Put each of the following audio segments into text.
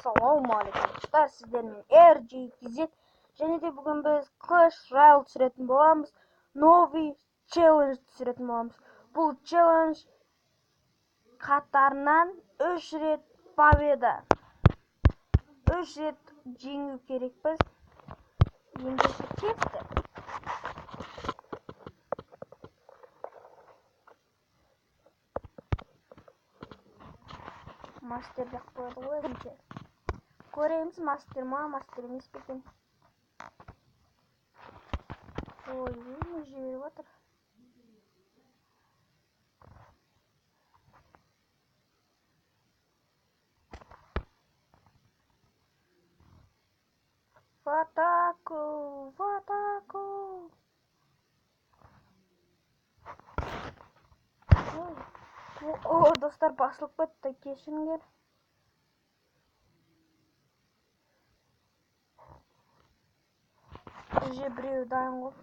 Assalomualaikum dostlar, sizlerмен RGZ және де бүгін біз Clash Royale түсіретін боламыз. Новый челлендж түсіретін боламыз. Бұл челлендж қатарынан 3 рет победа. 3 рет жеңу керекпіз. Енді кетті. Мастер деп қойды ғой өзінше. Көреміз, мастер ма, мастер емес пе екен. Ой, не жіберіп отыр. В атаку, в атаку. О, достар, басылып кетті, кешіріңдер. Уже біреу дайын ғой.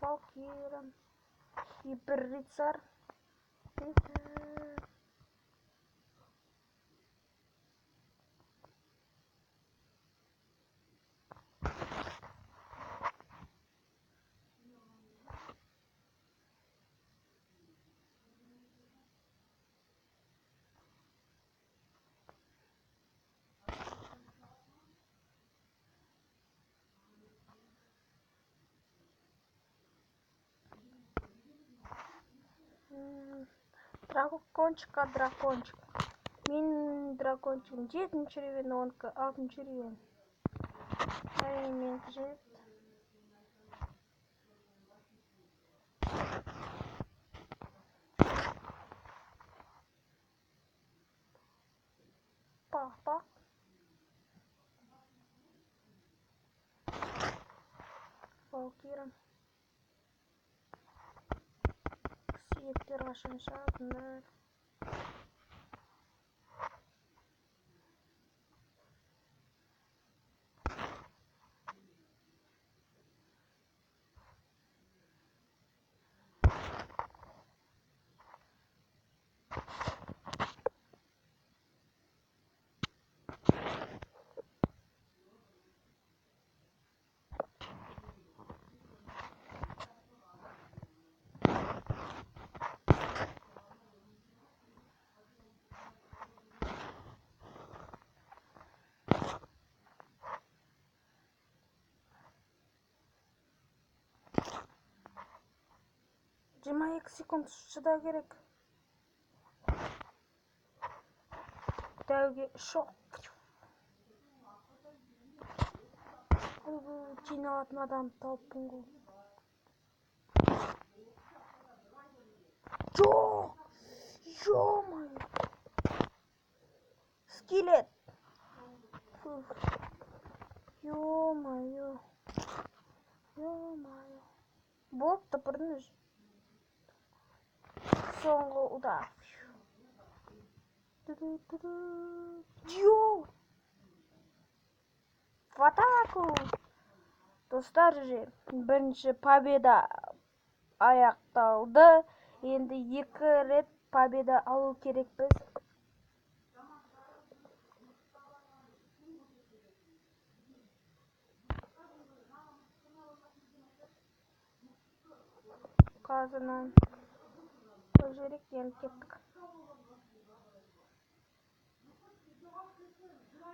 Валкира. Гиперрицар. Дракончик, дракончик. Мен дракончигім 7-ші ревен, 6-ші ревен. Мен жет. Пах-пах. Валкира. Сүйектер ашыншадыңдар. Жиырма 2 секунд шыдау керек. Дәуге шоқ. Жиналатын адам тауыппын ғой. Жоқ! Ё-моё! Скелет! Ё-моё! Ё-моё! Болыпты бірдіңіз. Соңғы удар. Йоу! В атаку! Достар, бірінші победа аяқталды. Енді 2 рет победа алу керекпіз. Қазынан көжерек енді кеттік.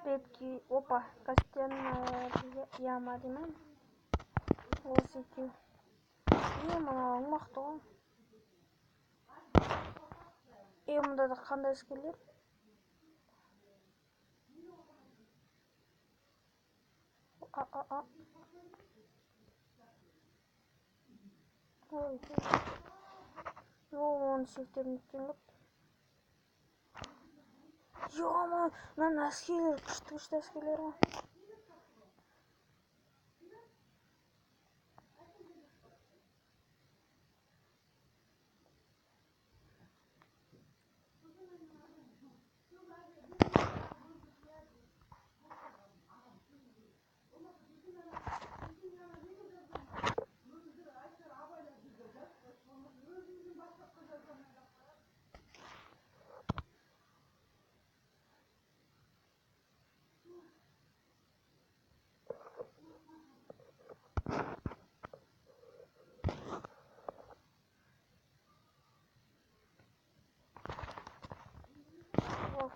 Бетки, опа, костяная яма деймін. Осы екеу. Мынауың мақты ғой. Мұнда да қандай скелет? Ой, оны сүйектерін өткен көп. Ё-моё, мына әскерлер, күшті әскерлер ғой.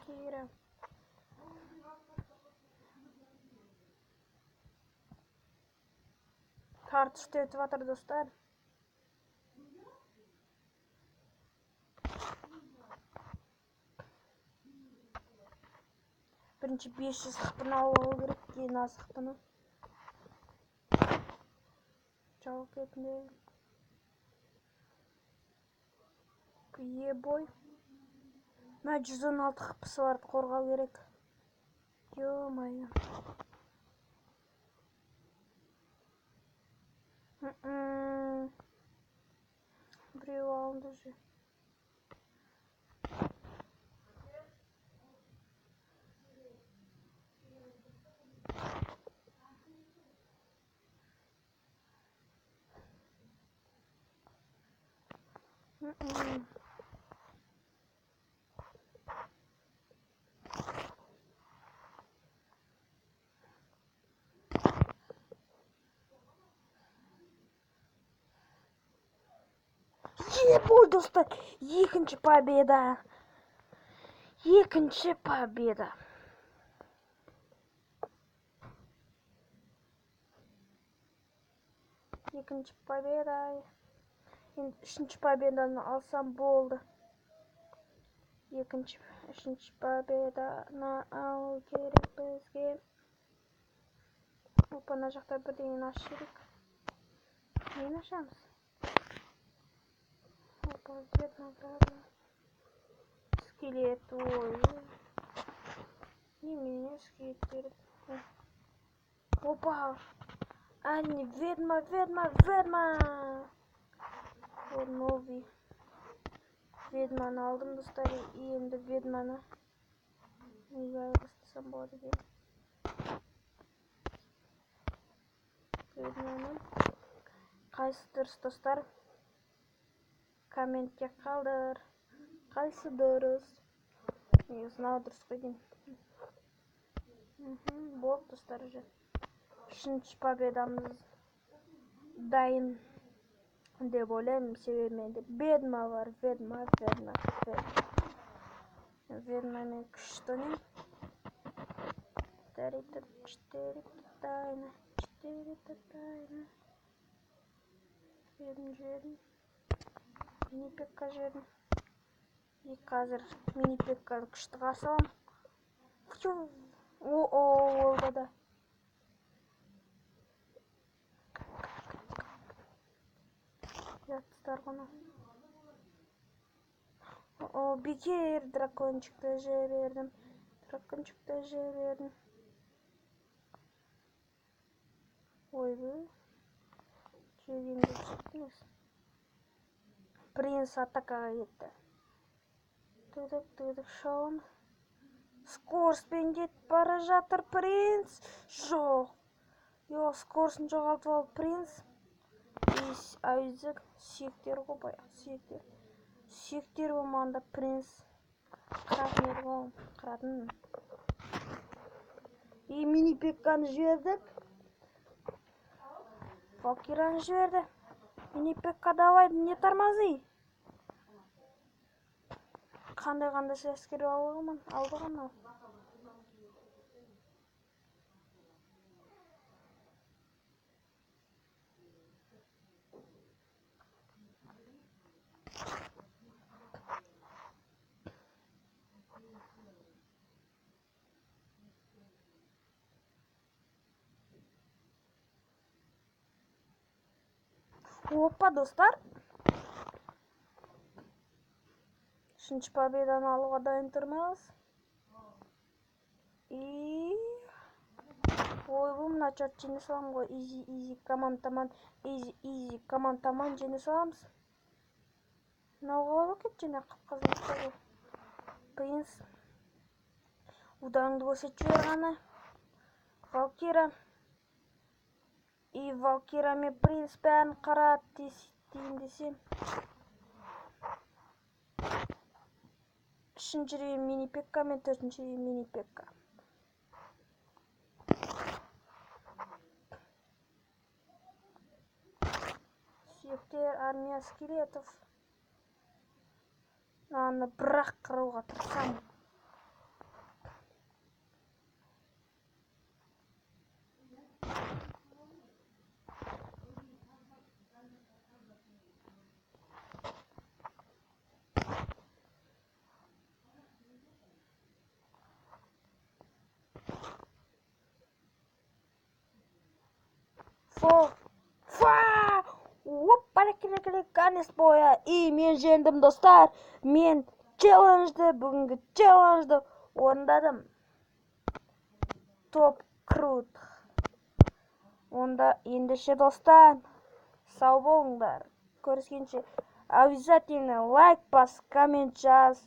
Valkyria. Tartışta ötüp atır dostlar. Birinci 500 hıpını alığı gerek. Keyin az hıpını. Çabuk ketmeyeyim. Boy. Ben 116 hıpısı vardı, korkau gerek. Yo-mayo. Birev alındı şu. Boy dostlar. Екінші победа. Екінші победа. Екінші победа. Енді үшінші победаны алсам болды. Үшінші победаны алу керек бізге. Опа, мына жақта бірдеңені ашу керек. Нені ашамыз? Опа, награда. Скелет, ой. Немене скелеттер. Опа. Они ведьма. Вот новый. Ведьманы алдым достар. Енді ведьманы. Неге айырбастасам болады екен. Ведьманы. Қайсы дұрыс достар? Комментке қалдыр. Қайсы дұрыс? Негізі мынау дұрыс қой деймін. Болды достар уже. Үшінші победамыз дайын деп ойлаймын. Себебі менде ведьма бар. Ведьма. Ведьмамен күштінің. 4 тайна. Жерін. Мини-пекка жерін. И қазір мини-пекканы күшті қасылам. Олда да. Жаттыстар ғана. Бекер дракончикті жібердім. Ой бұл. Жүргенде шықтыңыз. Принц атакаға кетті. Тудық шоуын. Скорспен кетіп бара жатыр принц. Жоқ. Скорсын жоғалтып алып принц. Айзек сүйектер ғой баяқ. Сүйектер болмағанда принц қыратын еді ғой. Қыратын. Мини-пекканы жібердік. Валкирияны жіберді. Мини-пекка давай, не тормози. Қандай сәскер алды ғана. Опа, достар. Үшінші победаны алуға дайын тұрмыз. Ой, бұл мына чат жеңе салам ғой. Изи команд таман жеңе саламыз. Мынауға бакет жеңе қып-қызыл. Принц. Ударыңды көрсетіп жібер ғана. Валкира. Валкира мен принц бәрін қарат дейін десем. Үшінші рейін мини-пекка мен төртінші рейін мини-пекка. Сүйектер армия скелетов. Аны бірақ қыруға тырысам. Фо. Фа! Опа, конец боя. И мен жеңдім, достар. Мен бүгінгі челленджді орындадым. Топ крут. Онда ендеше, достар, сау болыңдар. Көріскенше, обязательно лайк бас, коммент жаз.